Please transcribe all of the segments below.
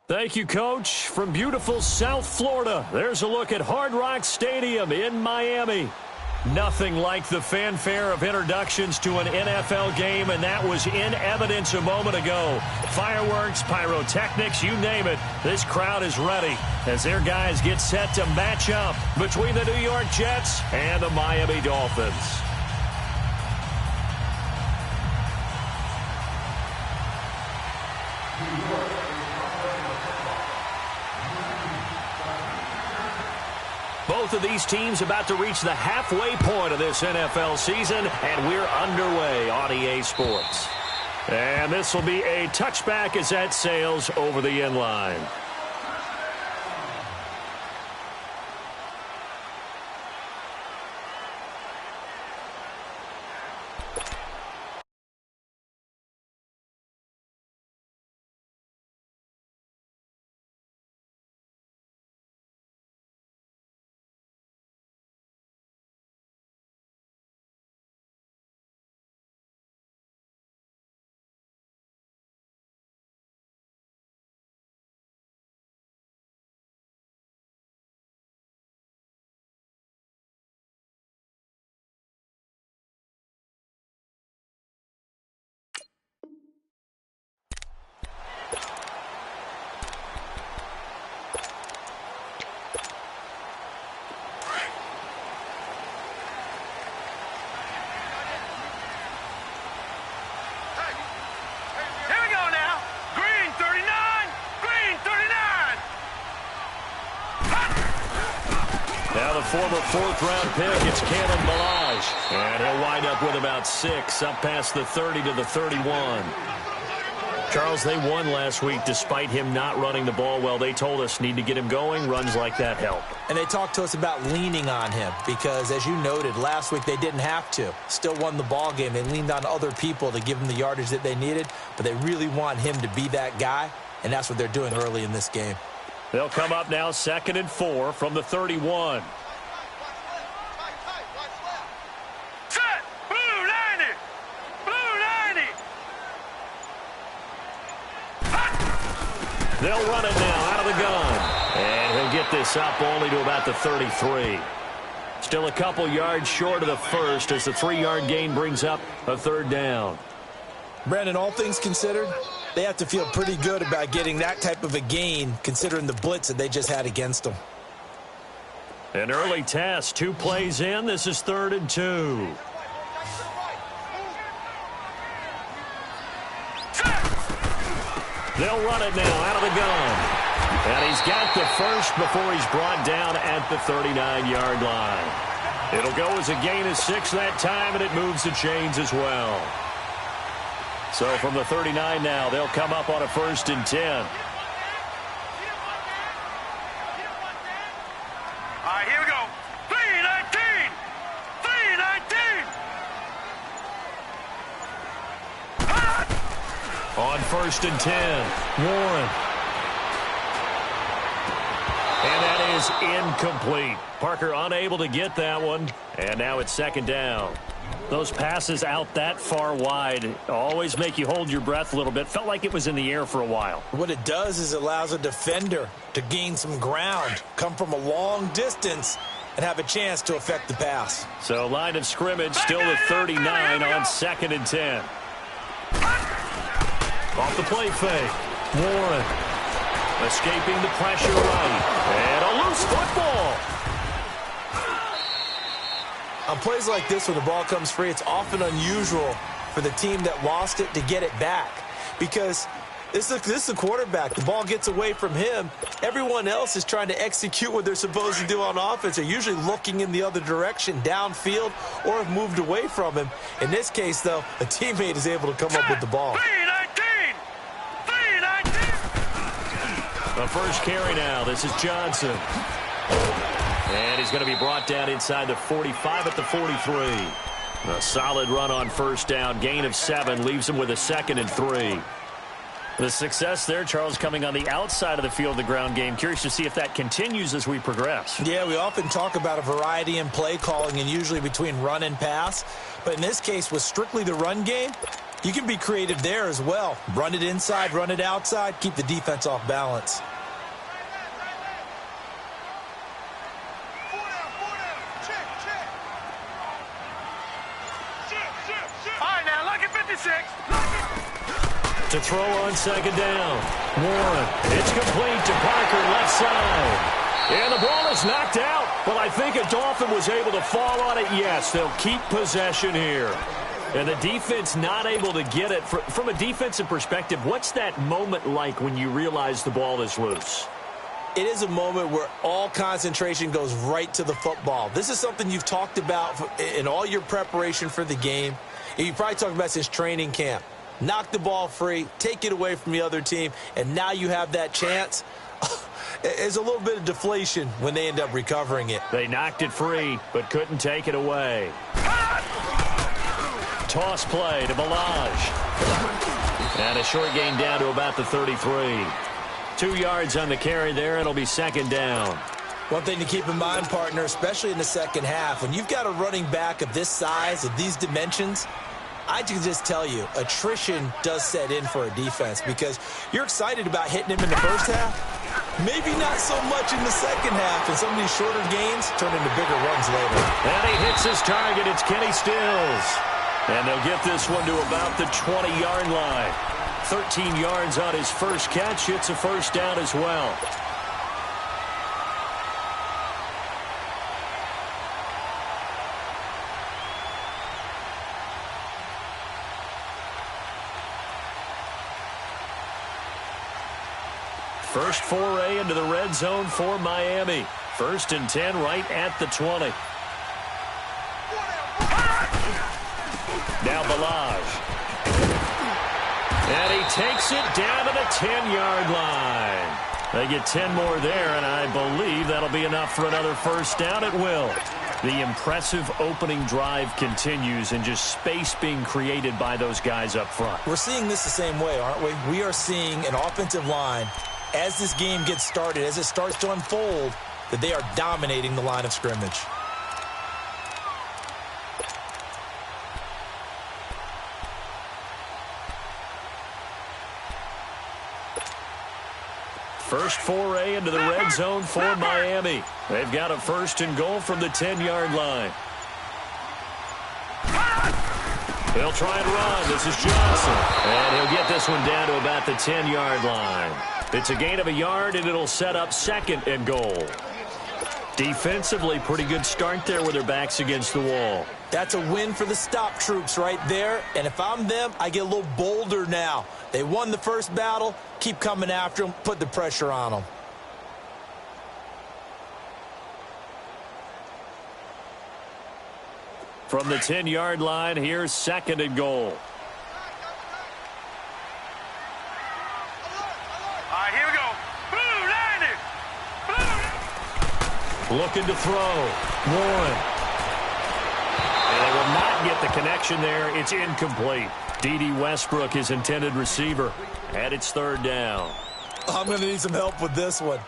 Thank you, Coach. From beautiful South Florida, there's a look at Hard Rock Stadium in Miami. Nothing like the fanfare of introductions to an NFL game, and that was in evidence a moment ago. Fireworks, pyrotechnics, you name it. This crowd is ready as their guys get set to match up between the New York Jets and the Miami Dolphins. Both of these teams about to reach the halfway point of this NFL season, and we're underway on EA Sports. And this will be a touchback as that sails over the end line. Now the former fourth-round pick, it's Kalen Ballage. And he'll wind up with about 6, up past the 30 to the 31. Charles, they won last week despite him not running the ball well. They told us need to get him going. Runs like that help. And they talked to us about leaning on him because, as you noted, last week they didn't have to. Still won the ball game. They leaned on other people to give them the yardage that they needed, but they really want him to be that guy, and that's what they're doing early in this game. They'll come up now 2nd and 4 from the 31. Set! Blue 90! Blue 90! They'll run it now out of the gun. And he'll get this up only to about the 33. Still a couple yards short of the first as the 3-yard gain brings up a 3rd down. Brandon, all things considered, they have to feel pretty good about getting that type of a gain considering the blitz that they just had against them. An early test, 2 plays in. This is 3rd and 2. They'll run it now out of the gun. And he's got the first before he's brought down at the 39-yard line. It'll go as a gain of 6 that time, and it moves the chains as well. So from the 39 now, they'll come up on a 1st and 10. All right, here we go. 3-19! 3-19! On 1st and 10, Warren. And that is incomplete. Parker unable to get that one. And now it's 2nd down. Those passes out that far wide always make you hold your breath a little bit. Felt like it was in the air for a while. What it does is it allows a defender to gain some ground, come from a long distance, and have a chance to affect the pass. So line of scrimmage still the 39 on 2nd and 10. Off the play fake. Warren escaping the pressure right. And a loose football. On plays like this, when the ball comes free, it's often unusual for the team that lost it to get it back because this is the quarterback. The ball gets away from him. Everyone else is trying to execute what they're supposed to do on offense. They're usually looking in the other direction, downfield, or have moved away from him. In this case, though, a teammate is able to come up with the ball. 3-19! 3-19! The first carry now. This is Johnson. And he's going to be brought down inside the 45 at the 43. A solid run on 1st down. Gain of 7 leaves him with a 2nd and 3. The success there, Charles, coming on the outside of the field of the ground game. Curious to see if that continues as we progress. Yeah, we often talk about a variety in play calling and usually between run and pass. But in this case, with strictly the run game, You can be creative there as well. Run it inside, run it outside, keep the defense off balance. All right, now, look at 56. To throw on second down. Warren. It's complete to Parker, left side. And the ball is knocked out. Well, I think a Dolphin was able to fall on it. Yes, they'll keep possession here. And the defense not able to get it. From a defensive perspective, what's that moment like when you realize the ball is loose? It is a moment where all concentration goes right to the football. This is something you've talked about in all your preparation for the game. And you probably talked about since training camp. Knock the ball free, take it away from the other team, and now you have that chance. There's a little bit of deflation when they end up recovering it. They knocked it free, but couldn't take it away. Toss play to Balaj. And a short gain down to about the 33. 2 yards on the carry there. It'll be second down. One thing to keep in mind, partner, especially in the second half, when you've got a running back of this size, of these dimensions, I can just tell you, attrition does set in for a defense because you're excited about hitting him in the first half. Maybe not so much in the second half, and some of these shorter gains turn into bigger runs later. And he hits his target. It's Kenny Stills. And they'll get this one to about the 20-yard line. 13 yards on his first catch. It's a first down as well. First foray into the red zone for Miami. 1st and 10 right at the 20. Now Balaj. And he takes it down to the 10-yard line. They get 10 more there, and I believe that'll be enough for another first down. It will. The impressive opening drive continues, and just space being created by those guys up front. We're seeing this the same way, aren't we? We are seeing an offensive line, as this game gets started, as it starts to unfold, that they are dominating the line of scrimmage. First foray into the red zone for Miami. They've got a 1st and goal from the 10-yard line. They'll try and run. This is Johnson. And he'll get this one down to about the 10-yard line. It's a gain of a yard, and it'll set up 2nd and goal. Defensively, pretty good start there with their backs against the wall. That's a win for the stop troops right there. And if I'm them, I get a little bolder now. They won the first battle. Keep coming after them. Put the pressure on them. From the 10-yard line, here's 2nd and goal. All right, here we go. Blue, 90. Blue. Looking to throw. Warren. And they will not get the connection there. It's incomplete. D.D. Westbrook, his intended receiver. And it's 3rd down. I'm going to need some help with this one.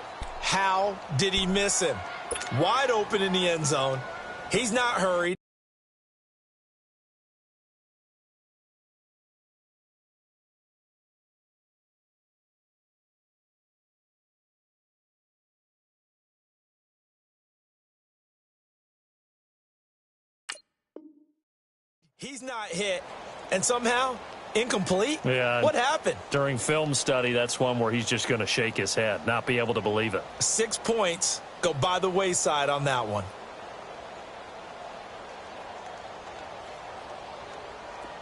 How did he miss him? Wide open in the end zone. He's not hurried. He's not hit, and somehow incomplete? Yeah. What happened? During film study, that's one where he's just going to shake his head, not be able to believe it. 6 points go by the wayside on that one.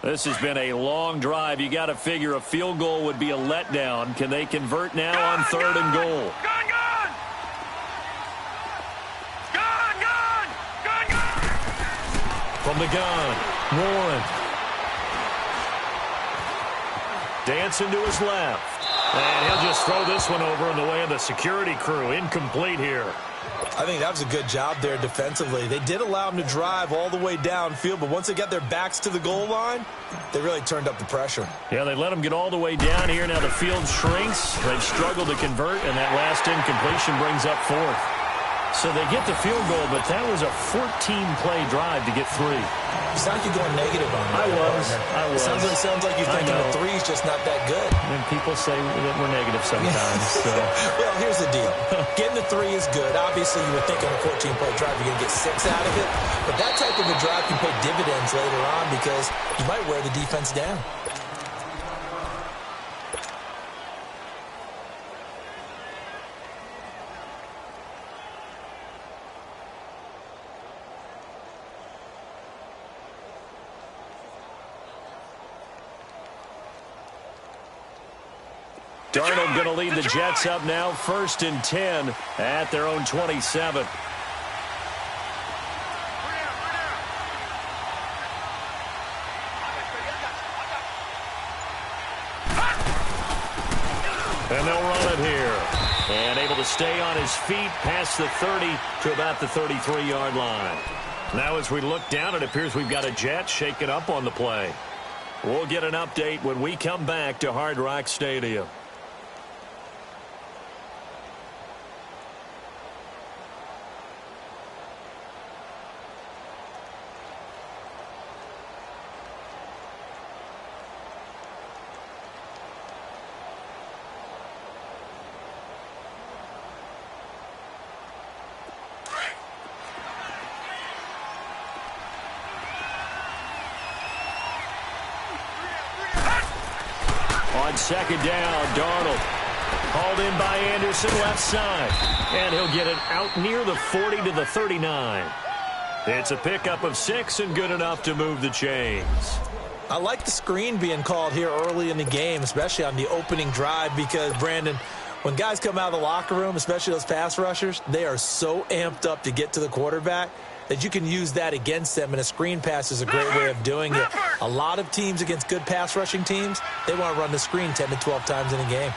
This has been a long drive. You got to figure a field goal would be a letdown. Can they convert now on 3rd and goal? Gone, gone. Gone, gone. Gone, gone. From the gun, Warren. Dancing to his left. And he'll just throw this one over in the way of the security crew. Incomplete here. I think that was a good job there defensively. They did allow him to drive all the way downfield, but once they got their backs to the goal line, they really turned up the pressure. Yeah, they let him get all the way down here. Now the field shrinks. They've struggled to convert, and that last incompletion brings up 4th. So they get the field goal, but that was a 14-play drive to get 3. You sound like you're going negative on me. I was. Sounds like you're thinking the 3 is just not that good. And people say that we're negative sometimes. So. Well, here's the deal. Getting the 3 is good. Obviously, you were thinking a 14-play drive, you're going to get 6 out of it. But that type of a drive can pay dividends later on because you might wear the defense down. Darnold going to lead the Jets up now, 1st and 10 at their own 27. And they'll run it here. And able to stay on his feet past the 30 to about the 33-yard line. Now as we look down, it appears we've got a Jet shaken up on the play. We'll get an update when we come back to Hard Rock Stadium. On 2nd down, Darnold. Hauled in by Anderson, left side. And he'll get it out near the 40 to the 39. It's a pickup of 6 and good enough to move the chains. I like the screen being called here early in the game, especially on the opening drive because, Brandon, when guys come out of the locker room, especially those pass rushers, they are so amped up to get to the quarterback that you can use that against them, and a screen pass is a great way of doing it. A lot of teams against good pass rushing teams, they want to run the screen 10 to 12 times in a game.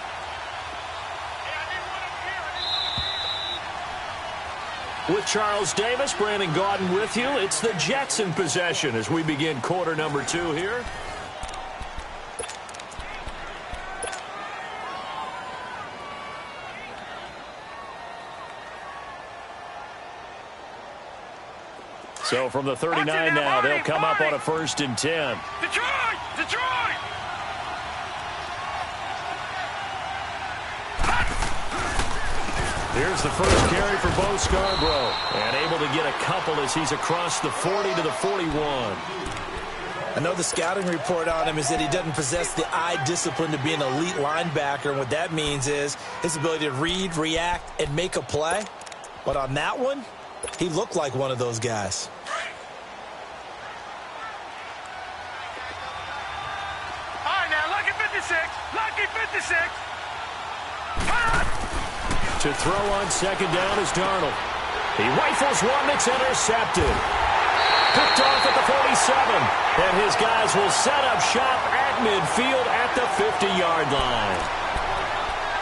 With Charles Davis, Brandon Gaudin with you. It's the Jets in possession as we begin quarter number 2 here. So from the 39 now, they'll come up on a 1st and 10. Detroit! Detroit! Here's the first carry for Bo Scarborough. And able to get a couple as he's across the 40 to the 41. I know the scouting report on him is that he doesn't possess the eye discipline to be an elite linebacker. And what that means is his ability to read, react, and make a play. But on that one, he looked like one of those guys. All right, now, lucky 56. Lucky 56. To throw on 2nd down is Darnold. He rifles one that's intercepted. Picked off at the 47. And his guys will set up shop at midfield at the 50-yard line.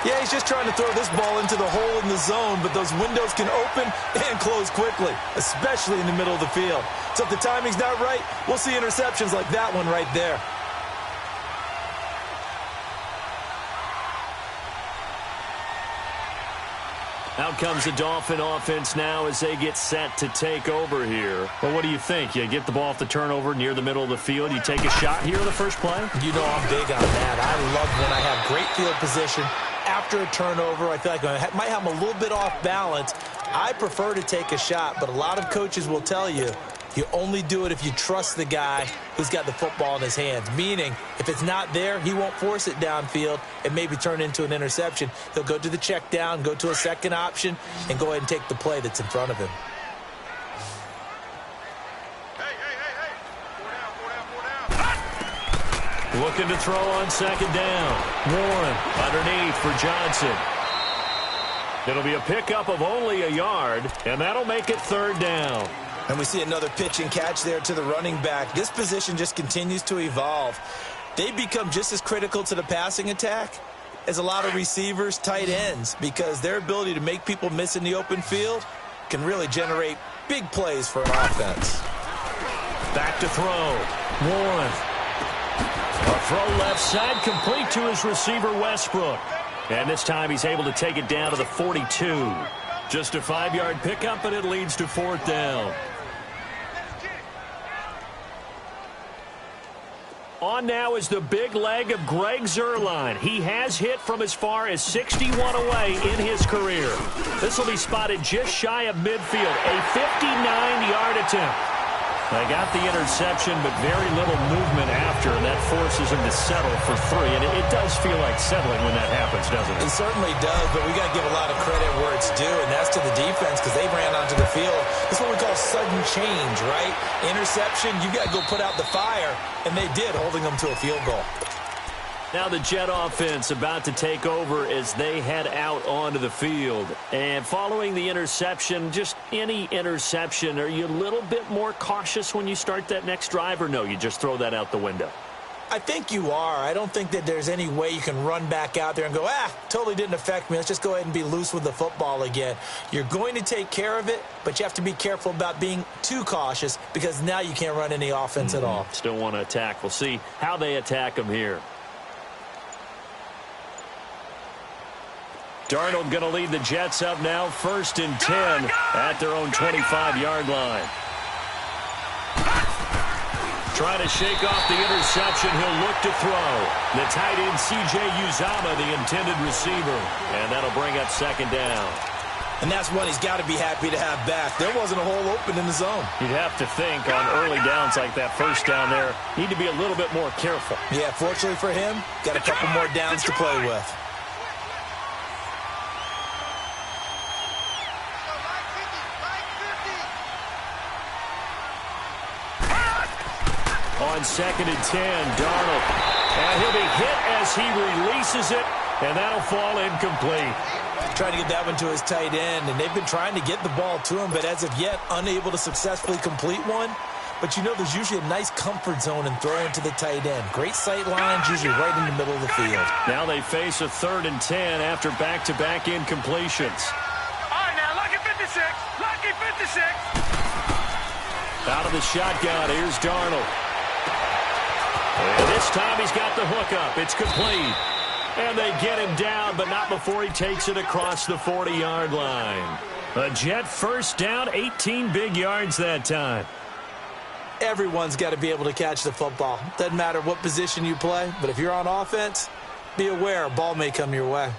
Yeah, he's just trying to throw this ball into the hole in the zone, but those windows can open and close quickly, especially in the middle of the field. So if the timing's not right, we'll see interceptions like that one right there. Out comes the Dolphin offense now as they get set to take over here. Well, what do you think? You get the ball off the turnover near the middle of the field. You take a shot here in the first play? You know I'm big on that. I love when I have great field position. After a turnover, I feel like I might have them a little bit off balance. I prefer to take a shot, but a lot of coaches will tell you, you only do it if you trust the guy who's got the football in his hands. Meaning, if it's not there, he won't force it downfield and maybe turn into an interception. He'll go to the check down, go to a second option, and go ahead and take the play that's in front of him. Looking to throw on 2nd down. Warren underneath for Johnson. It'll be a pickup of only a yard, and that'll make it 3rd down. And we see another pitch and catch there to the running back. This position just continues to evolve. They become just as critical to the passing attack as a lot of receivers, tight ends, because their ability to make people miss in the open field can really generate big plays for an offense. Back to throw. Warren. A throw left side, complete to his receiver, Westbrook. And this time he's able to take it down to the 42. Just a 5-yard pickup, and it leads to 4th down. On now is the big leg of Greg Zuerlein. He has hit from as far as 61 away in his career. This will be spotted just shy of midfield, a 59-yard attempt. They got the interception, but very little movement after, and that forces him to settle for 3. And it does feel like settling when that happens, doesn't it? It certainly does, but we got to give a lot of credit where it's due, and that's to the defense because they ran onto the field. This is what we call sudden change, right? Interception, you got to go put out the fire, and they did, holding them to a field goal. Now the Jet offense about to take over as they head out onto the field. And following the interception, just any interception, are you a little bit more cautious when you start that next drive, or no, you just throw that out the window? I think you are. I don't think that there's any way you can run back out there and go, totally didn't affect me. Let's just go ahead and be loose with the football again. You're going to take care of it, but you have to be careful about being too cautious because now you can't run any offense at all. Still want to attack. We'll see how they attack them here. Darnold going to lead the Jets up now, 1st and 10 at their own 25-yard line. Trying to shake off the interception. He'll look to throw. The tight end, C.J. Uzomah, the intended receiver. And that'll bring up 2nd down. And that's one he's got to be happy to have back. There wasn't a hole open in the zone. You'd have to think on early downs like that 1st down there, need to be a little bit more careful. Yeah, fortunately for him, got a couple more downs to play with. On 2nd and 10, Darnold. And he'll be hit as he releases it, and that'll fall incomplete. Trying to get that one to his tight end, and they've been trying to get the ball to him, but as of yet, unable to successfully complete one. But you know there's usually a nice comfort zone in throwing to the tight end. Great sight lines, usually right in the middle of the field. Now they face a 3rd and 10 after back-to-back incompletions. All right, now, lucky 56. Lucky 56. Out of the shotgun, here's Darnold. And this time he's got the hookup. It's complete. And they get him down, but not before he takes it across the 40-yard line. A Jet 1st down, 18 big yards that time. Everyone's got to be able to catch the football. Doesn't matter what position you play, but if you're on offense, be aware a ball may come your way.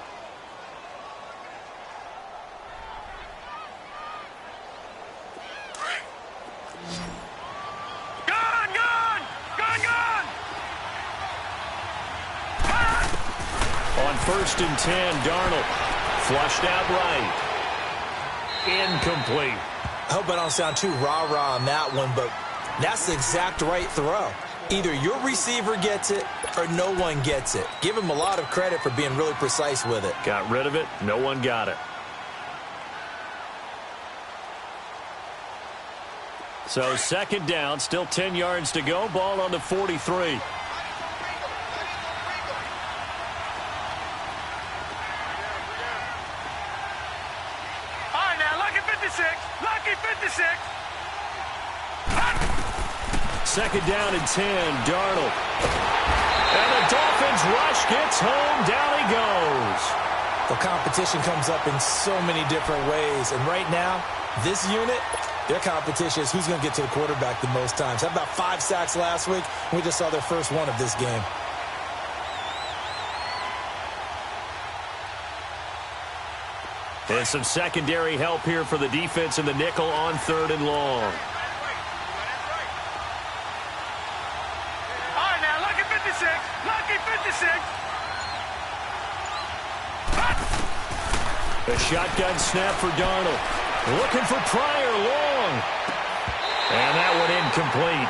On 1st and 10, Darnold flushed out right. Incomplete. I hope I don't sound too rah-rah on that one, but that's the exact right throw. Either your receiver gets it or no one gets it. Give him a lot of credit for being really precise with it. Got rid of it. No one got it. So 2nd down, still 10 yards to go. Ball on the 43. Lucky 56. 2nd down and 10, Darnold. And the Dolphins rush, gets home, down he goes. The competition comes up in so many different ways. And right now, this unit, their competition is who's going to get to the quarterback the most times. How about 5 sacks last week? We just saw their first one of this game. And some secondary help here for the defense in the nickel on 3rd and long. All right, now, lucky 56. Lucky 56. A shotgun snap for Darnold. Looking for Pryor long. And that one incomplete.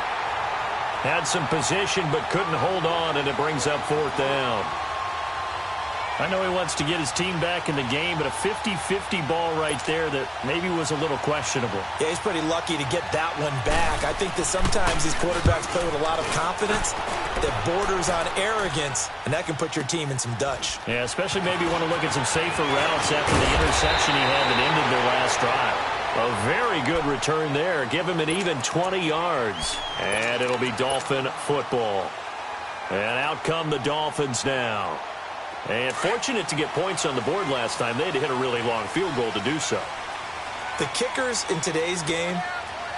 Had some position but couldn't hold on, and it brings up 4th down. I know he wants to get his team back in the game, but a 50-50 ball right there that maybe was a little questionable. Yeah, he's pretty lucky to get that one back. I think that sometimes these quarterbacks play with a lot of confidence that borders on arrogance, and that can put your team in some Dutch. Yeah, especially maybe want to look at some safer routes after the interception he had that ended their last drive. A very good return there. Give him an even 20 yards. And it'll be Dolphin football. And out come the Dolphins now. And fortunate to get points on the board last time. They had to hit a really long field goal to do so. The kickers in today's game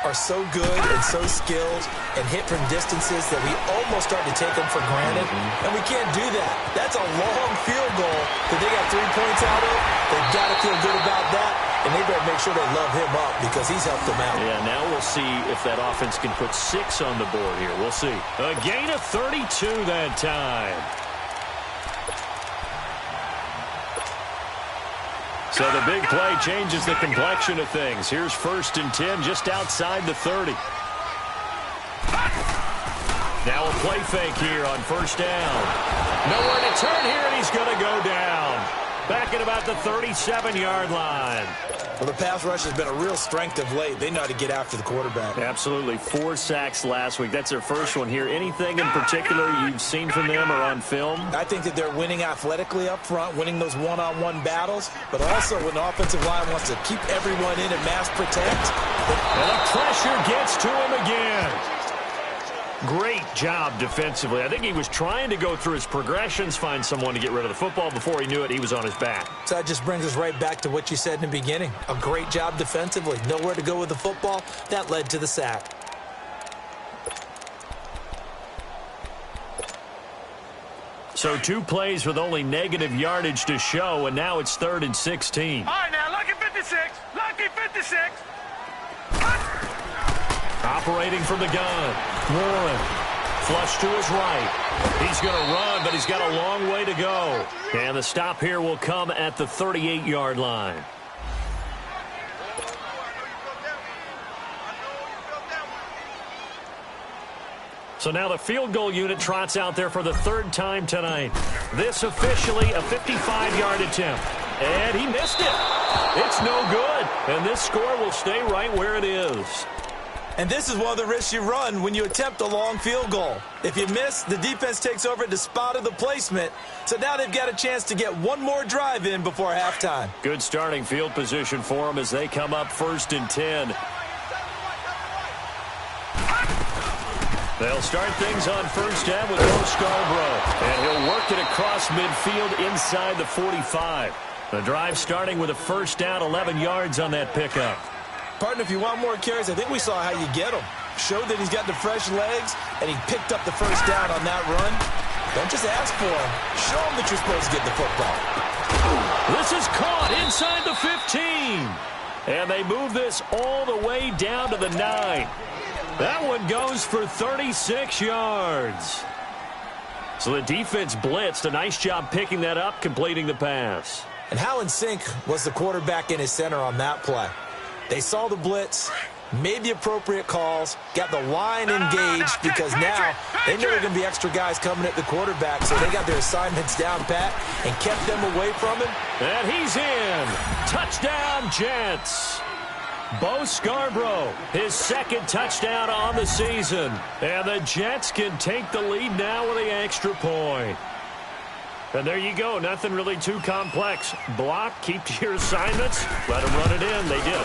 are so good and so skilled and hit from distances that we almost start to take them for granted, and we can't do that. That's a long field goal that they got 3 points out of. They've got to feel good about that, and they better make sure they love him up because he's helped them out. Yeah, now we'll see if that offense can put 6 on the board here. We'll see. A gain of 32 that time. So the big play changes the complexion of things. Here's 1st and 10 just outside the 30. Now a play fake here on 1st down. Nowhere to turn here, and he's going to go down. Back at about the 37-yard line. Well, the pass rush has been a real strength of late. They know how to get after the quarterback. Absolutely. 4 sacks last week. That's their first one here. Anything in particular you've seen from them or on film? I think that they're winning athletically up front, winning those one-on-one battles, but also when the offensive line wants to keep everyone in and mass protect. And the pressure gets to him again. Great job defensively. I think he was trying to go through his progressions, find someone to get rid of the football. Before he knew it, he was on his back. So that just brings us right back to what you said in the beginning. A great job defensively. Nowhere to go with the football. That led to the sack. So 2 plays with only negative yardage to show, and now it's 3rd and 16. All right, now, lucky 56. Lucky 56. Operating from the gun. Warren. Flush to his right. He's going to run, but he's got a long way to go. And the stop here will come at the 38-yard line. So now the field goal unit trots out there for the 3rd time tonight. This officially a 55-yard attempt. And he missed it. It's no good. And this score will stay right where it is. And this is one of the risks you run when you attempt a long field goal. If you miss, the defense takes over at the spot of the placement. So now they've got a chance to get one more drive in before halftime. Good starting field position for them as they come up 1st and 10. They'll start things on 1st down with Bo Scarborough. And he'll work it across midfield inside the 45. The drive starting with a 1st down, 11 yards on that pickup. Partner, if you want more carries, I think we saw how you get them. Showed that he's got the fresh legs, and he picked up the 1st down on that run. Don't just ask for him. Show him that you're supposed to get the football. This is caught inside the 15. And they move this all the way down to the 9. That one goes for 36 yards. So the defense blitzed. A nice job picking that up, completing the pass. And how in sync was the quarterback in his center on that play? They saw the blitz, made the appropriate calls, got the line engaged because now they know there are going to be extra guys coming at the quarterback, so they got their assignments down pat and kept them away from him. And he's in. Touchdown, Jets. Bo Scarborough, his 2nd touchdown on the season. And the Jets can take the lead now with the extra point. And there you go. Nothing really too complex. Block, keep to your assignments, let them run it in. They did.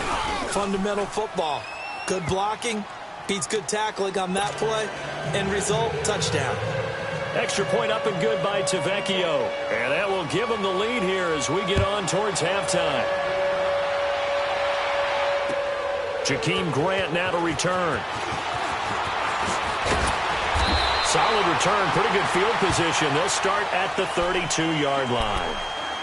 Fundamental football. Good blocking, beats good tackling on that play. End result, touchdown. Extra point up and good by Tavecchio. And that will give them the lead here as we get on towards halftime. Jakeem Grant now to return. Solid return, pretty good field position. They'll start at the 32-yard line.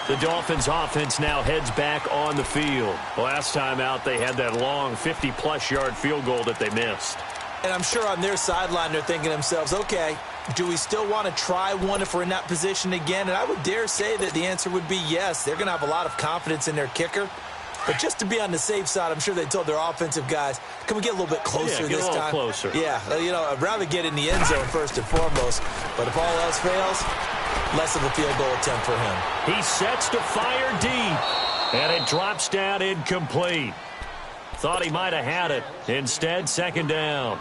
The Dolphins offense now heads back on the field. Last time out, they had that long 50-plus yard field goal that they missed. And I'm sure on their sideline, they're thinking to themselves, okay, do we still want to try one if we're in that position again? And I would dare say that the answer would be yes. They're going to have a lot of confidence in their kicker. But just to be on the safe side, I'm sure they told their offensive guys, can we get a little bit closer this time? Closer. Yeah, you know, I'd rather get in the end zone first and foremost. But if all else fails, less of a field goal attempt for him. He sets to fire deep, and it drops down incomplete. Thought he might have had it. Instead, 2nd down.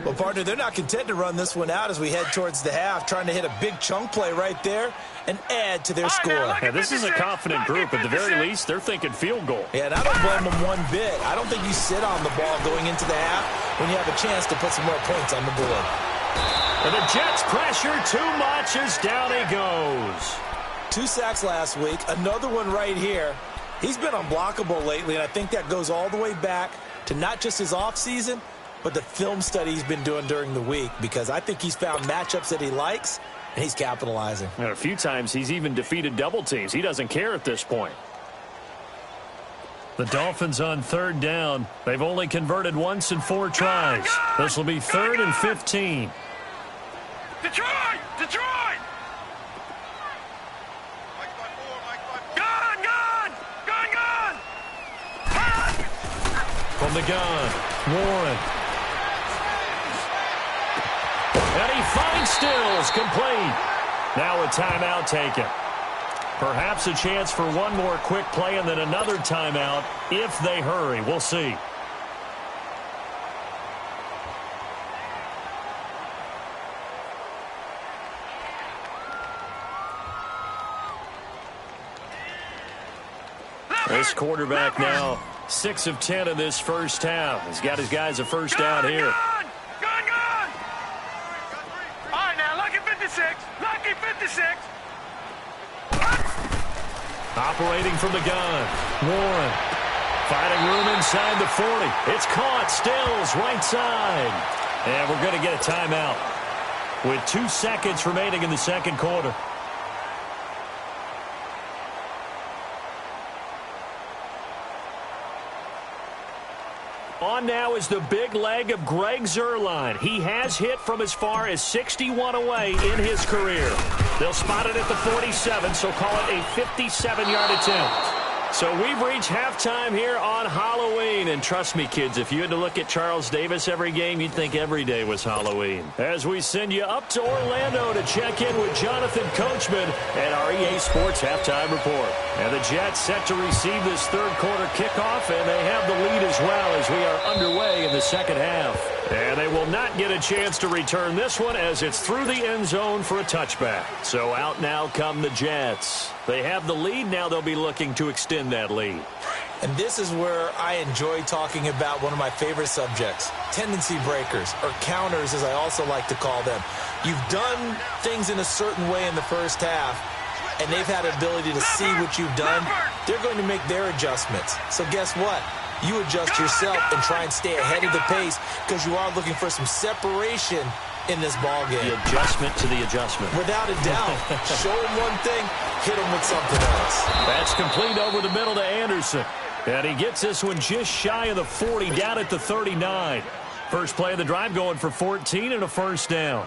Well, partner, they're not content to run this one out as we head towards the half, trying to hit a big chunk play right there and add to their score. Yeah, this is a confident group. At the very least, they're thinking field goal. Yeah, and I don't blame them one bit. I don't think you sit on the ball going into the half when you have a chance to put some more points on the board. And the Jets pressure too much as down he goes. 2 sacks last week, another one right here. He's been unblockable lately, and I think that goes all the way back to not just his offseason, but the film study he's been doing during the week, because I think he's found matchups that he likes, and he's capitalizing. And a few times he's even defeated double teams. He doesn't care at this point. The Dolphins on third down. They've only converted once in 4 tries. This will be 3rd and 15. Detroit! Detroit! Gun! Gun! Gun! Gun! From the gun, Warren. And he finds Stills, complete. Now a timeout taken. Perhaps a chance for one more quick play and then another timeout if they hurry. We'll see. This quarterback now 6 of 10 in this first half. He's got his guys a first down here. Gun! Gun! Gun! All right, now, lucky 56. Lucky 56. Operating from the gun, Warren. Finding room inside the 40. It's caught. Stills, right side. And we're going to get a timeout with 2 seconds remaining in the second quarter. On now is the big leg of Greg Zuerlein. He has hit from as far as 61 away in his career. They'll spot it at the 47, so call it a 57-yard attempt. So we've reached halftime here on Halloween. And trust me, kids, if you had to look at Charles Davis every game, you'd think every day was Halloween. As we send you up to Orlando to check in with Jonathan Coachman at our EA Sports Halftime Report. And the Jets set to receive this third quarter kickoff, and they have the lead as well as we are underway in the second half. And they will not get a chance to return this one as it's through the end zone for a touchback. So out now come the Jets. They have the lead. Now they'll be looking to extend that lead. And this is where I enjoy talking about one of my favorite subjects, tendency breakers, or counters as I also like to call them. You've done things in a certain way in the first half, and they've had an ability to see what you've done. They're going to make their adjustments. So guess what? You adjust yourself and try and stay ahead of the pace because you are looking for some separation in this ball game. The adjustment to the adjustment. Without a doubt. Show them one thing, hit them with something else. That's complete over the middle to Anderson. And he gets this one just shy of the 40, down at the 39. First play of the drive going for 14 and a first down.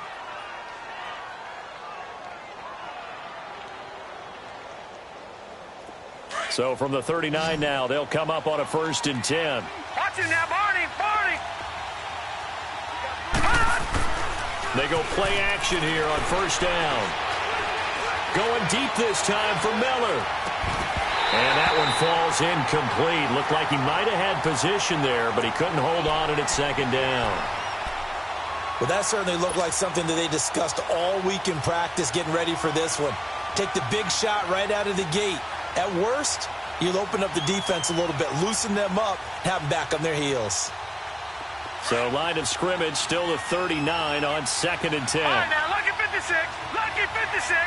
So from the 39 now, they'll come up on a 1st and 10. Watch him now, Barney! Barney! They go play action here on 1st down. Going deep this time for Miller. And that one falls incomplete. Looked like he might have had position there, but he couldn't hold on at 2nd down. Well, that certainly looked like something that they discussed all week in practice getting ready for this one. Take the big shot right out of the gate. At worst, you'll open up the defense a little bit, loosen them up, have them back on their heels. So line of scrimmage still the 39 on 2nd and 10. All right, now, lucky 56. Lucky 56.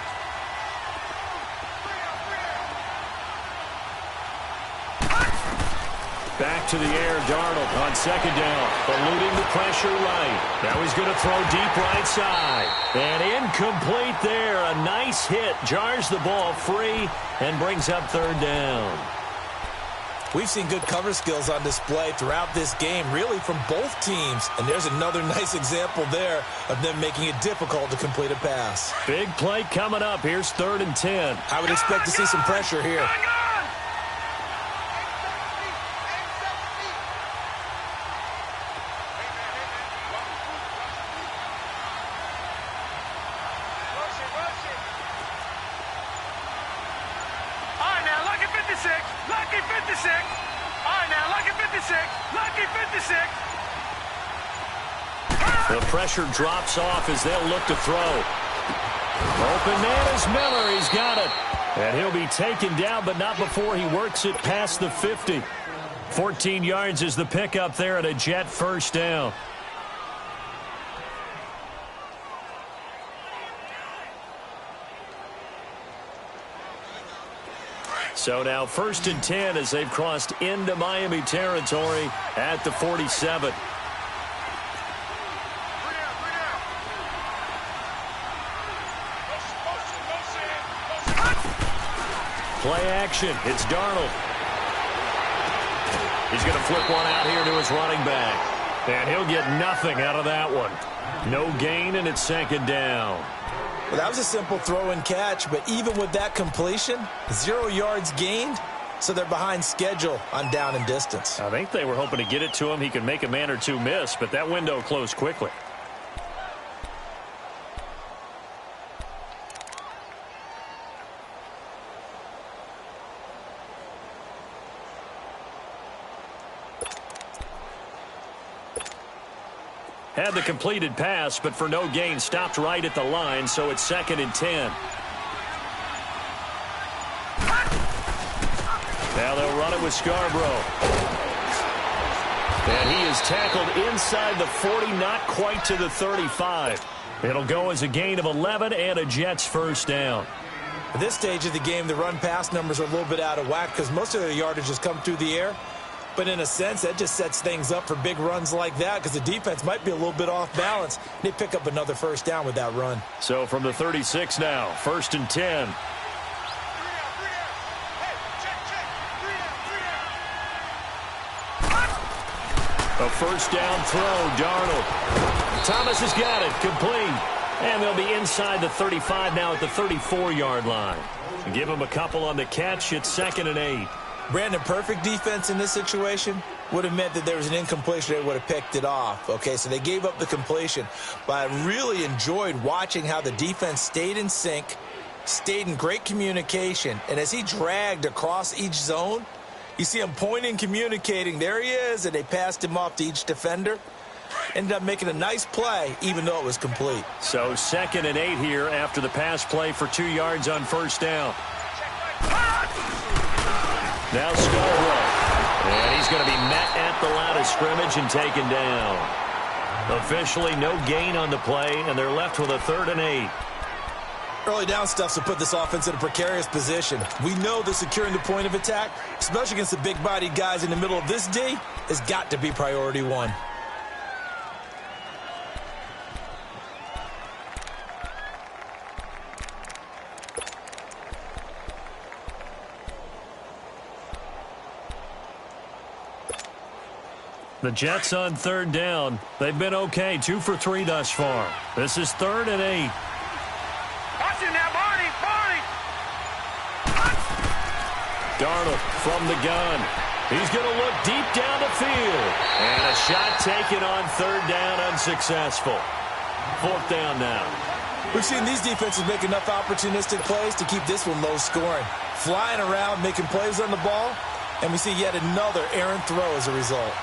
Back to the air, Darnold on 2nd down, eluding the pressure right. Now he's going to throw deep right side. And incomplete there. A nice hit. Jars the ball free and brings up 3rd down. We've seen good cover skills on display throughout this game, really from both teams. And there's another nice example there of them making it difficult to complete a pass. Big play coming up. Here's 3rd and 10. I would expect to see some pressure here. Lucky 56. All right, now, lucky 56. Lucky 56. The pressure drops off as they'll look to throw. Open man is Miller. He's got it. And he'll be taken down, but not before he works it past the 50. 14 yards is the pickup there at a Jet 1st down. So now 1st and 10 as they've crossed into Miami territory at the 47. Play action. It's Darnold. He's going to flip one out here to his running back. And he'll get nothing out of that one. No gain, and it's 2nd down. Well, that was a simple throw and catch, but even with that completion, 0 yards gained, so they're behind schedule on down and distance. I think they were hoping to get it to him. He could make a man or two miss, but that window closed quickly. Had the completed pass, but for no gain, stopped right at the line, so it's 2nd and 10. Now they'll run it with Scarborough. And he is tackled inside the 40, not quite to the 35. It'll go as a gain of 11 and a Jets 1st down. At this stage of the game, the run-pass numbers are a little bit out of whack because most of their yardage has come through the air. But in a sense, that just sets things up for big runs like that because the defense might be a little bit off balance. They pick up another 1st down with that run. So from the 36 now, 1st and 10. A 1st down throw, Darnold. Thomas has got it, complete. And they'll be inside the 35 now at the 34-yard line. Give him a couple on the catch. It's 2nd and 8. Brandon, perfect defense in this situation would have meant that there was an incompletion. They would have picked it off. Okay, so they gave up the completion. But I really enjoyed watching how the defense stayed in sync, stayed in great communication. And as he dragged across each zone, you see him pointing, communicating. There he is, and they passed him off to each defender. Ended up making a nice play, even though it was complete. So 2nd and 8 here after the pass play for 2 yards on 1st down. Now Scarborough. And he's going to be met at the line of scrimmage and taken down. Officially no gain on the play, and they're left with a 3rd and 8. Early down stuff to put this offense in a precarious position. We know that securing the point of attack, especially against the big-bodied guys in the middle of this D, has got to be priority 1. The Jets on 3rd down. They've been okay, 2 for 3 thus far. This is 3rd and 8. Watch it now, Barney! Darnold from the gun. He's going to look deep down the field. And a shot taken on 3rd down, unsuccessful. 4th down now. We've seen these defenses make enough opportunistic plays to keep this one low scoring. Flying around, making plays on the ball, and we see yet another errant throw as a result.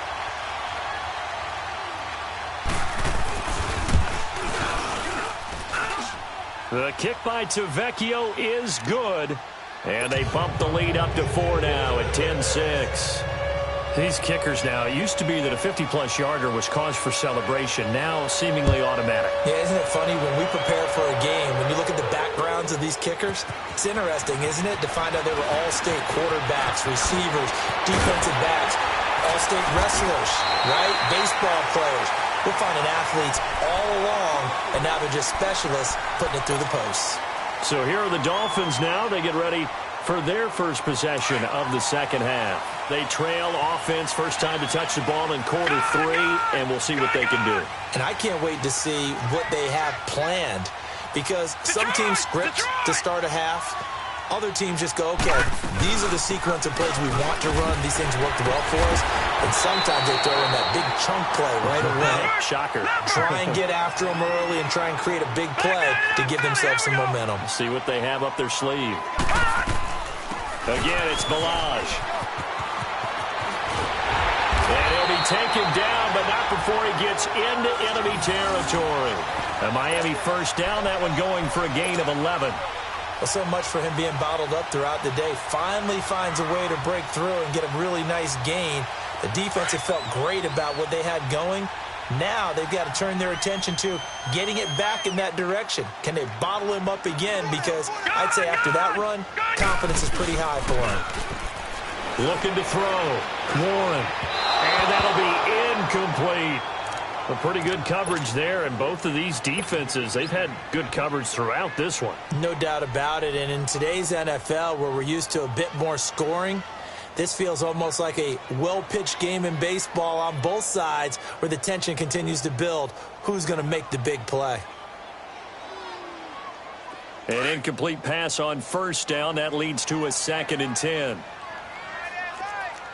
The kick by Tavecchio is good. And they bump the lead up to 4 now at 10-6. These kickers now, it used to be that a 50-plus yarder was cause for celebration. Now seemingly automatic. Yeah, isn't it funny when we prepare for a game, when you look at the backgrounds of these kickers, it's interesting, isn't it, to find out they were all-state quarterbacks, receivers, defensive backs, all-state wrestlers, right? Baseball players. We're finding athletes all along, and now they're just specialists putting it through the posts. So here are the Dolphins now. They get ready for their first possession of the 2nd half. They trail offense, first time to touch the ball in quarter 3, and we'll see what they can do. And I can't wait to see what they have planned, because some teams script to start a half. Other teams just go, okay, these are the sequence of plays we want to run. These things worked well for us. And sometimes they throw in that big chunk play right away. Shocker. Try and get after them early and try and create a big play to give themselves some momentum. See what they have up their sleeve. Again, it's Balaj. And he'll be taken down, but not before he gets into enemy territory. A Miami 1st down, that one going for a gain of 11. Well, so much for him being bottled up throughout the day. Finally finds a way to break through and get a really nice gain. The defense had felt great about what they had going, Now they've got to turn their attention to getting it back in that direction. Can they bottle him up again? Because I'd say after that run, confidence is pretty high for him. Looking to throw. Warren. And that'll be incomplete. A pretty good coverage there, and both of these defenses, they've had good coverage throughout this one. No doubt about it, and in today's NFL, where we're used to a bit more scoring, this feels almost like a well-pitched game in baseball on both sides where the tension continues to build. Who's going to make the big play? An incomplete pass on first down. That leads to a 2nd and 10.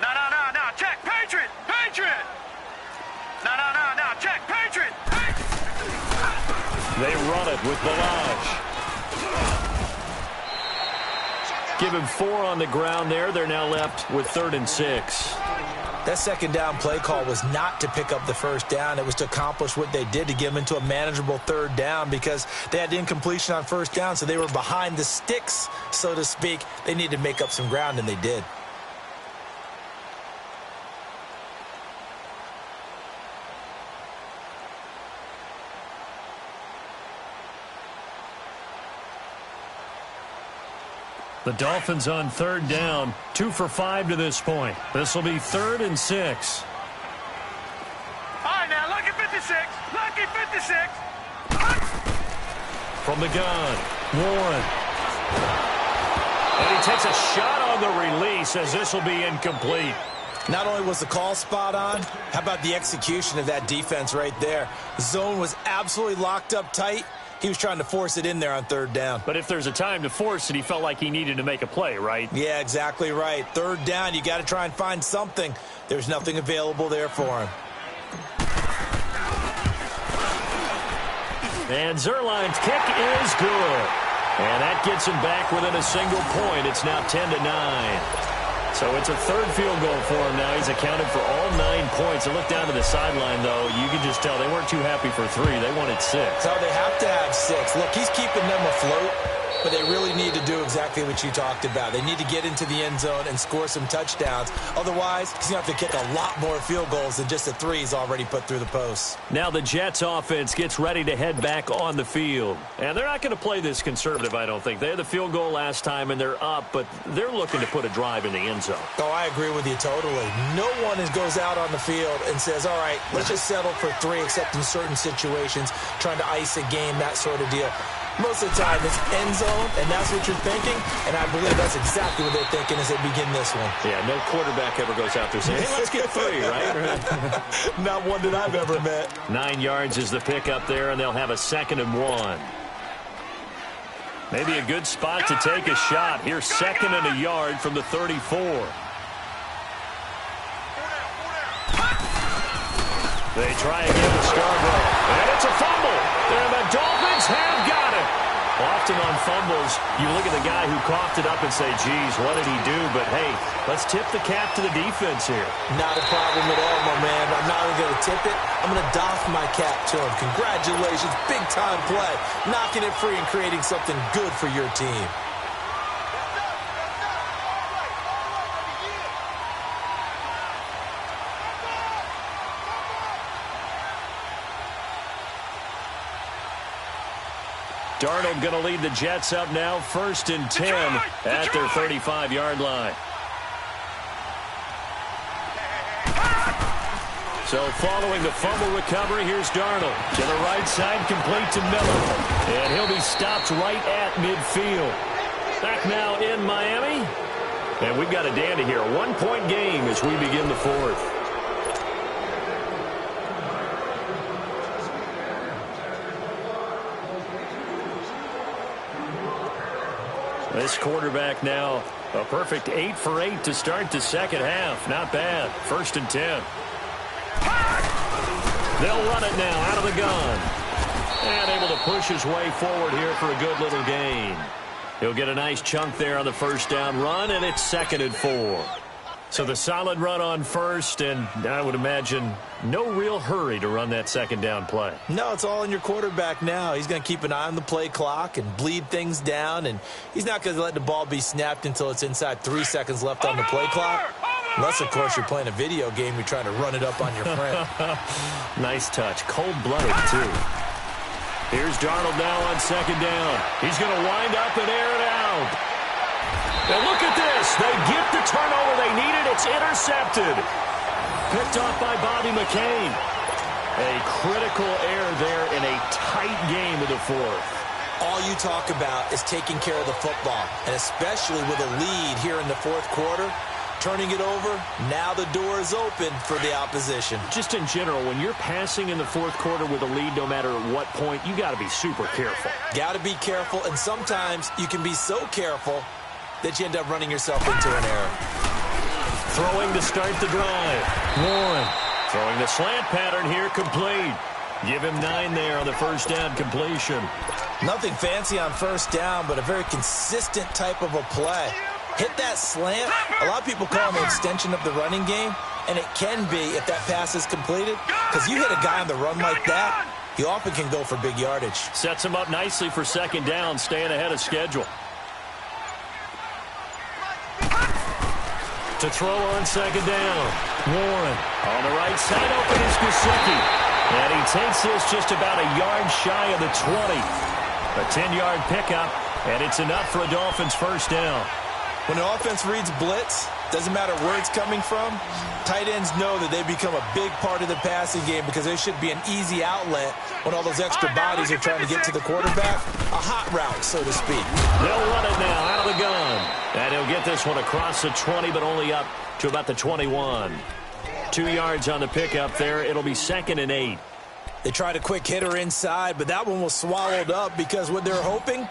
No. Check. Patriot. No. Check. Patriot. They run it with Balaj. Give him 4 on the ground there. They're now left with 3rd and 6. That second down play call was not to pick up the first down. It was to accomplish what they did, to get them into a manageable 3rd down, because they had incompletion on first down, so they were behind the sticks, so to speak. They needed to make up some ground, and they did. The Dolphins on 3rd down, 2 for 5 to this point. This will be 3rd and 6. All right, now, lucky 56. Lucky 56. From the gun, Warren. And he takes a shot on the release as this will be incomplete. Not only was the call spot on, how about the execution of that defense right there? The zone was absolutely locked up tight. He was trying to force it in there on 3rd down. But if there's a time to force it, he felt like he needed to make a play, right? Yeah, exactly right. 3rd down, you got to try and find something. There's nothing available there for him. And Zerline's kick is good. And that gets him back within a single point. It's now 10-9. So it's a 3rd field goal for him now. He's accounted for all 9 points. And look down to the sideline, though. You can just tell they weren't too happy for 3. They wanted 6. So they have to have 6. Look, he's keeping them afloat, but they really need to do exactly what you talked about. They need to get into the end zone and score some touchdowns. Otherwise, he's going to have to kick a lot more field goals than just the 3 he's already put through the posts. Now the Jets offense gets ready to head back on the field. And they're not going to play this conservative, I don't think. They had the field goal last time, and they're up, but they're looking to put a drive in the end zone. Oh, I agree with you totally. No one goes out on the field and says, all right, let's just settle for 3, except in certain situations, trying to ice a game, that sort of deal. Most of the time, it's end zone, and that's what you're thinking, and I believe that's exactly what they're thinking as they begin this one. Yeah, no quarterback ever goes out there saying, hey, let's get 3, right? Not one that I've ever met. 9 yards is the pick up there, and they'll have a 2nd and 1. Maybe a good spot to take a shot. Here's 2nd and a yard from the 34. They try again with Scarborough, and it's a fumble, and the Dolphins have got it. Often on fumbles, you look at the guy who coughed it up and say, geez, what did he do? But, hey, let's tip the cap to the defense here. Not a problem at all, my man. I'm not only going to tip it, I'm going to doff my cap to him. Congratulations, big-time play. Knocking it free and creating something good for your team. Darnold going to lead the Jets up now, 1st and 10 at their 35-yard line. So following the fumble recovery, here's Darnold to the right side, complete to Miller. And he'll be stopped right at midfield. Back now in Miami. And we've got a dandy here. A 1-point game as we begin the 4th. This quarterback now a perfect 8 for 8 to start the second half. Not bad. 1st and 10. They'll run it now out of the gun. And able to push his way forward here for a good little gain. He'll get a nice chunk there on the 1st down run, and it's 2nd and 4. So the solid run on 1st, and I would imagine no real hurry to run that 2nd down play. No, it's all in your quarterback now. He's going to keep an eye on the play clock and bleed things down, and he's not going to let the ball be snapped until it's inside 3 seconds left on the play clock. Unless, of course, you're playing a video game, you're trying to run it up on your friend. Nice touch. Cold-blooded, too. Here's Darnold now on second down. He's going to wind up and air it out. And look at this. They get the turnover they needed. It's intercepted. Picked off by Bobby McCain. A critical error there in a tight game of the fourth. All you talk about is taking care of the football, and especially with a lead here in the fourth quarter, turning it over, now the door is open for the opposition. Just in general, when you're passing in the fourth quarter with a lead, no matter at what point, you got to be super careful. Got to be careful, and sometimes you can be so careful that you end up running yourself into an error. Throwing to start the drive. Warren throwing the slant pattern here, complete. Give him 9 there on the first down completion. Nothing fancy on first down, but a very consistent type of a play. Hit that slant. A lot of people call it an extension of the running game, and it can be if that pass is completed, because you hit a guy on the run like that, he often can go for big yardage. Sets him up nicely for second down, staying ahead of schedule. To throw on second down. Warren on the right side, open is Gesicki. And he takes this just about a yard shy of the 20. A 10-yard pickup, and it's enough for a Dolphins first down. When the offense reads blitz, doesn't matter where it's coming from, tight ends know that they become a big part of the passing game because there should be an easy outlet when all those extra bodies are trying to get to the quarterback. A hot route, so to speak. They'll run it now out of the gun. And he'll get this one across the 20, but only up to about the 21. 2 yards on the pickup there. It'll be 2nd and 8. They tried a quick hitter inside, but that one was swallowed up because what they're hoping,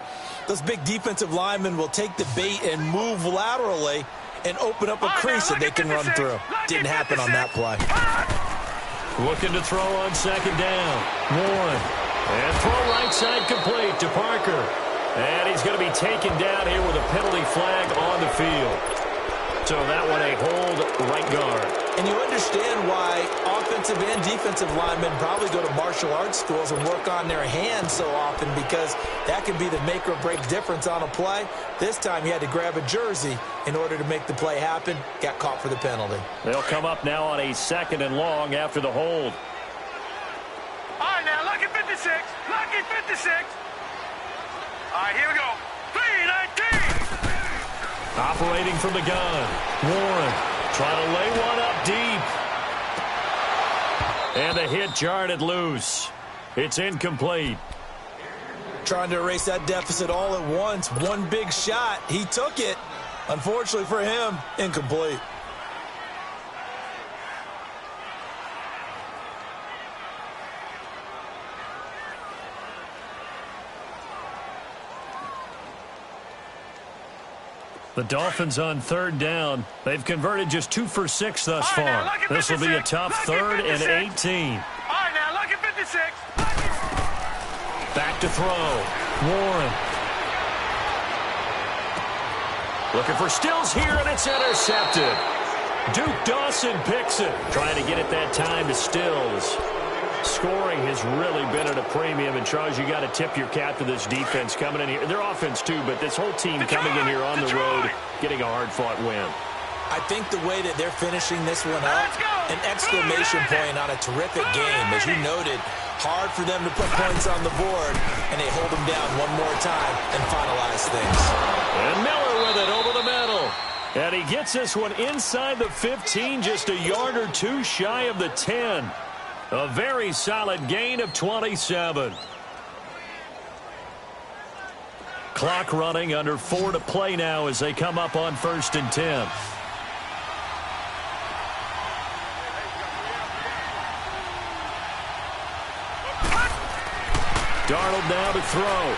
those big defensive linemen will take the bait and move laterally and open up a crease that they can run through. Didn't happen on that play. Looking to throw on second down. Warren. And throw right side complete to Parker. And he's going to be taken down here with a penalty flag on the field. So that one a hold right guard. And you understand why offensive and defensive linemen probably go to martial arts schools and work on their hands so often, because that can be the make or break difference on a play. This time he had to grab a jersey in order to make the play happen. Got caught for the penalty. They'll come up now on a 2nd and long after the hold. All right, now, lucky 56. Lucky 56. All right, here we go. 3-19. Operating from the gun. Warren trying to lay one up deep. And the hit jarred it loose. It's incomplete. Trying to erase that deficit all at once. One big shot. He took it. Unfortunately for him, incomplete. The Dolphins on 3rd down. They've converted just 2 for 6 thus far. This will be a tough 3rd and 18. All right, now, lucky 56. Back to throw. Warren. Looking for Stills here, and it's intercepted. Duke Dawson picks it. Trying to get it that time to Stills. Scoring has really been at a premium, and Charles, you got to tip your cap to this defense coming in here. Their offense, too, but this whole team coming in here on the road, getting a hard-fought win. I think the way that they're finishing this one up, an exclamation point on a terrific game. As you noted, hard for them to put points on the board, and they hold them down one more time and finalize things. And Miller with it over the middle. And he gets this one inside the 15, just a yard or 2 shy of the 10. A very solid gain of 27. Clock running, under 4 to play now as they come up on 1st and 10. Darnold now to throw.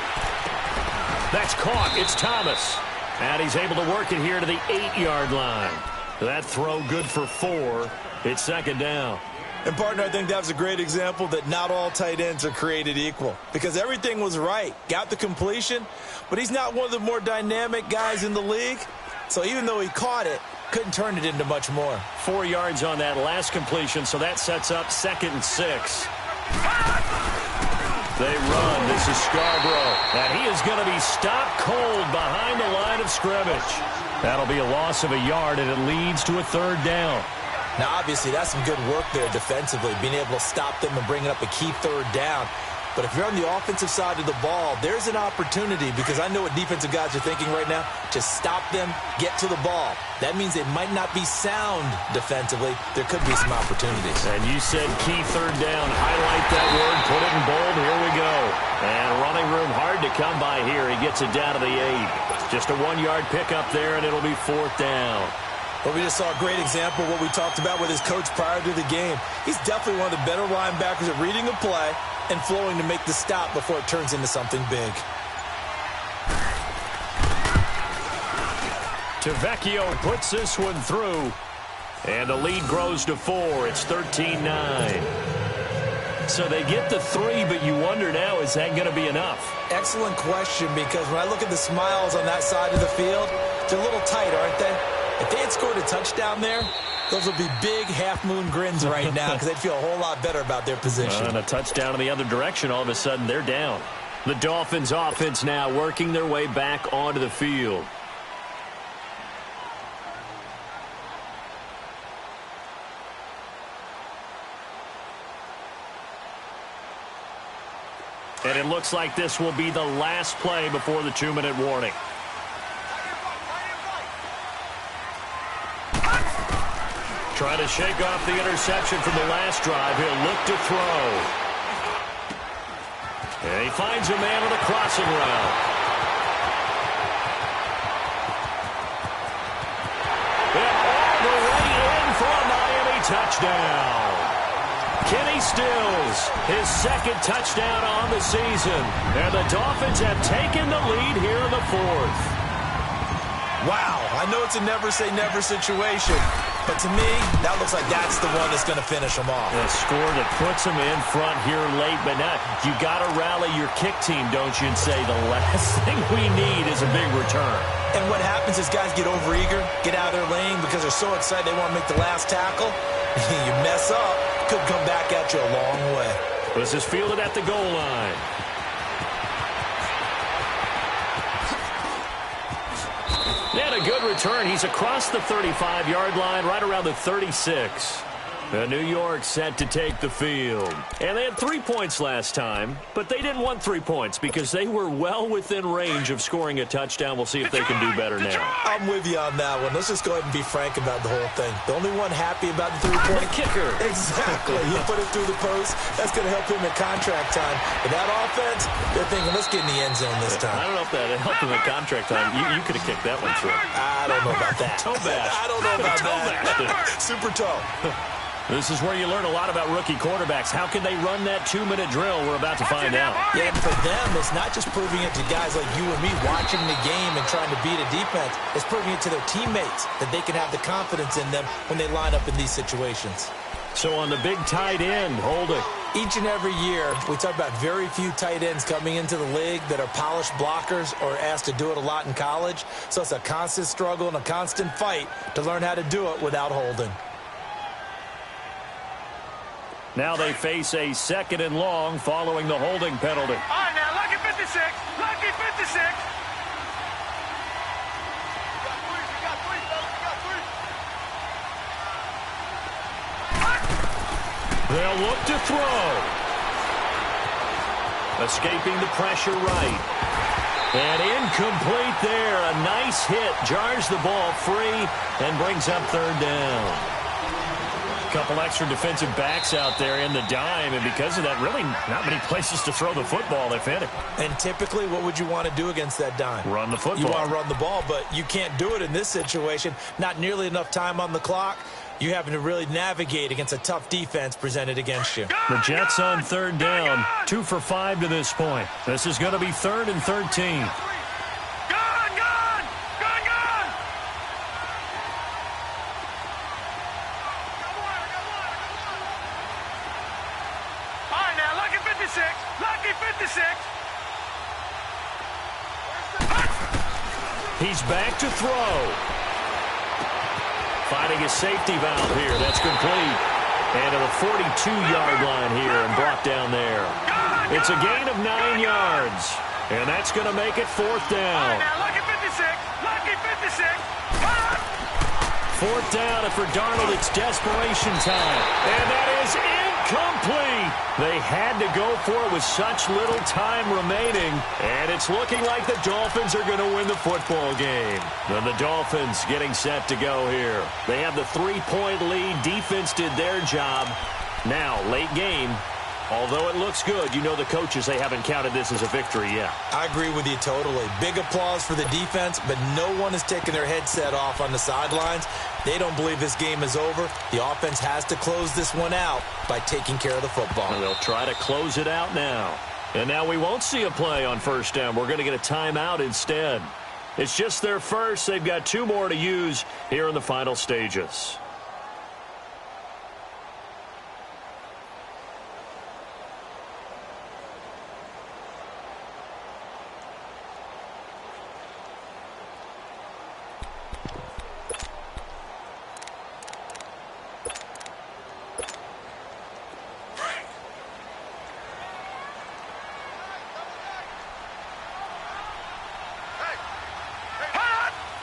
That's caught. It's Thomas. And he's able to work it here to the 8-yard line. That throw good for 4. It's 2nd down. And, partner, I think that was a great example that not all tight ends are created equal, because everything was right. Got the completion, but he's not one of the more dynamic guys in the league. So even though he caught it, couldn't turn it into much more. 4 yards on that last completion, so that sets up 2nd and 6. They run. This is Scarborough. And he is going to be stopped cold behind the line of scrimmage. That'll be a loss of a yard, and it leads to a third down. Now, obviously, that's some good work there defensively, being able to stop them and bringing up a key third down. But if you're on the offensive side of the ball, there's an opportunity, because I know what defensive guys are thinking right now. Just stop them, get to the ball. That means they might not be sound defensively. There could be some opportunities. And you said key third down. Highlight that word, put it in bold. Here we go. And running room hard to come by here. He gets it down to the 8. Just a 1-yard pickup there, and it'll be fourth down. Well, we just saw a great example of what we talked about with his coach prior to the game. He's definitely one of the better linebackers at reading a play and flowing to make the stop before it turns into something big. Tavecchio puts this one through, and the lead grows to 4. It's 13-9. So they get the 3, but you wonder now, is that going to be enough? Excellent question, because when I look at the smiles on that side of the field, they're a little tight, aren't they? If they had scored a touchdown there, those would be big half-moon grins right now, because they'd feel a whole lot better about their position. And a touchdown in the other direction, all of a sudden they're down. The Dolphins offense now working their way back onto the field. And it looks like this will be the last play before the 2-minute warning. Trying to shake off the interception from the last drive. He'll look to throw. And he finds a man on a crossing route. And all the way in for a Miami touchdown. Kenny Stills, his second touchdown on the season. And the Dolphins have taken the lead here in the fourth. Wow, I know it's a never-say-never situation, but to me, that looks like that's the one that's going to finish them off. A score that puts them in front here late, but now you got to rally your kick team, don't you, and say the last thing we need is a big return. And what happens is guys get overeager, get out of their lane because they're so excited they want to make the last tackle. You mess up, could come back at you a long way. This is fielded at the goal line. And a good return. He's across the 35-yard line, right around the 36. New York set to take the field. And they had 3 points last time, but they didn't want 3 points because they were well within range of scoring a touchdown. We'll see if they can do better now. I'm with you on that one. Let's just go ahead and be frank about the whole thing. The only one happy about the 3-point kicker. Exactly. He put it through the post. That's going to help him at contract time. But that offense, they're thinking, let's get in the end zone this time. I don't know if that helped him at contract time. You could have kicked that one through. I don't know about that. Toe bash. I don't know about that. Super toe. This is where you learn a lot about rookie quarterbacks. How can they run that 2-minute drill? We're about to find out. Yeah, and for them, it's not just proving it to guys like you and me watching the game and trying to beat a defense. It's proving it to their teammates that they can have the confidence in them when they line up in these situations. So on the big tight end, Holden. Each and every year, we talk about very few tight ends coming into the league that are polished blockers or asked to do it a lot in college. So it's a constant struggle and a constant fight to learn how to do it without holding. Now they face a 2nd and long following the holding penalty. All right, now, lucky 56. Lucky 56. They'll look to throw. Escaping the pressure right. And incomplete there. A nice hit. Jars the ball free and brings up 3rd down. Couple extra defensive backs out there in the dime, and because of that, really not many places to throw the football, if any. And typically, what would you want to do against that dime? Run the football. You want to run the ball, but you can't do it in this situation. Not nearly enough time on the clock. You having to really navigate against a tough defense presented against you. The Jets on 3rd down, 2 for 5 to this point. This is going to be 3rd and 13. He's back to throw. Finding a safety valve here. That's complete. And to the 42-yard line here and brought down there. It's a gain of 9 yards. And that's going to make it 4th down. Now lucky 56. Lucky 56. Fourth down, and for Darnold, it's desperation time. And that is incomplete. They had to go for it with such little time remaining. And it's looking like the Dolphins are going to win the football game. And the Dolphins getting set to go here. They have the 3-point lead. Defense did their job. Now, late game. Although it looks good, you know the coaches, they haven't counted this as a victory yet. I agree with you totally. Big applause for the defense, but no one is taking their headset off on the sidelines. They don't believe this game is over. The offense has to close this one out by taking care of the football. And they'll try to close it out now. And now we won't see a play on first down. We're going to get a timeout instead. It's just their first. They've got 2 more to use here in the final stages.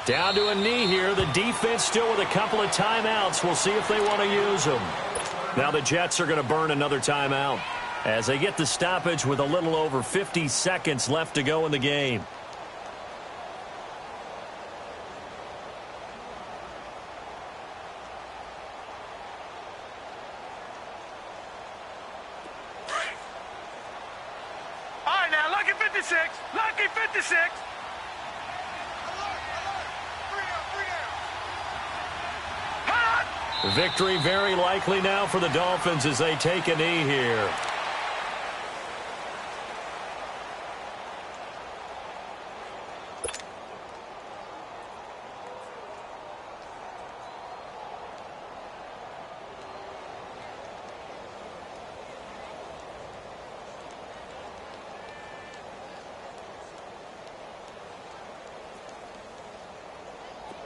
Down to a knee here. The defense still with a couple of timeouts. We'll see if they want to use them. Now the Jets are going to burn another timeout as they get the stoppage with a little over 50 seconds left to go in the game. All right, now lucky 56. Lucky 56. Victory very likely now for the Dolphins as they take a knee here.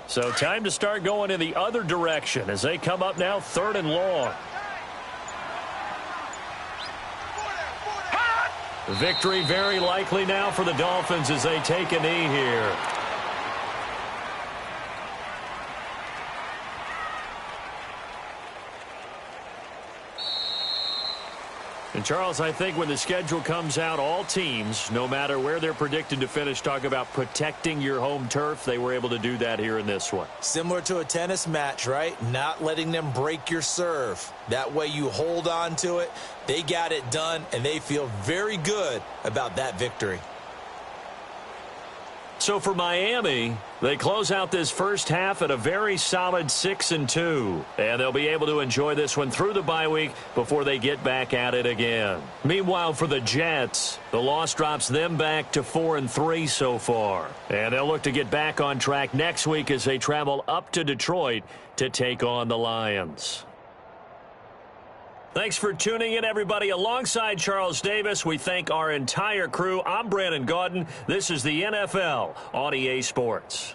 So time to start going in the other direction as they come up now 3rd and long. Victory very likely now for the Dolphins as they take a knee here. And Charles, I think when the schedule comes out, all teams, no matter where they're predicted to finish, talk about protecting your home turf. They were able to do that here in this one. Similar to a tennis match, right? Not letting them break your serve. That way you hold on to it. They got it done, and they feel very good about that victory. So for Miami, they close out this first half at a very solid 6-2. And they'll be able to enjoy this one through the bye week before they get back at it again. Meanwhile, for the Jets, the loss drops them back to 4-3 so far. And they'll look to get back on track next week as they travel up to Detroit to take on the Lions. Thanks for tuning in, everybody. Alongside Charles Davis, we thank our entire crew. I'm Brandon Gaudin. This is the NFL on EA Sports.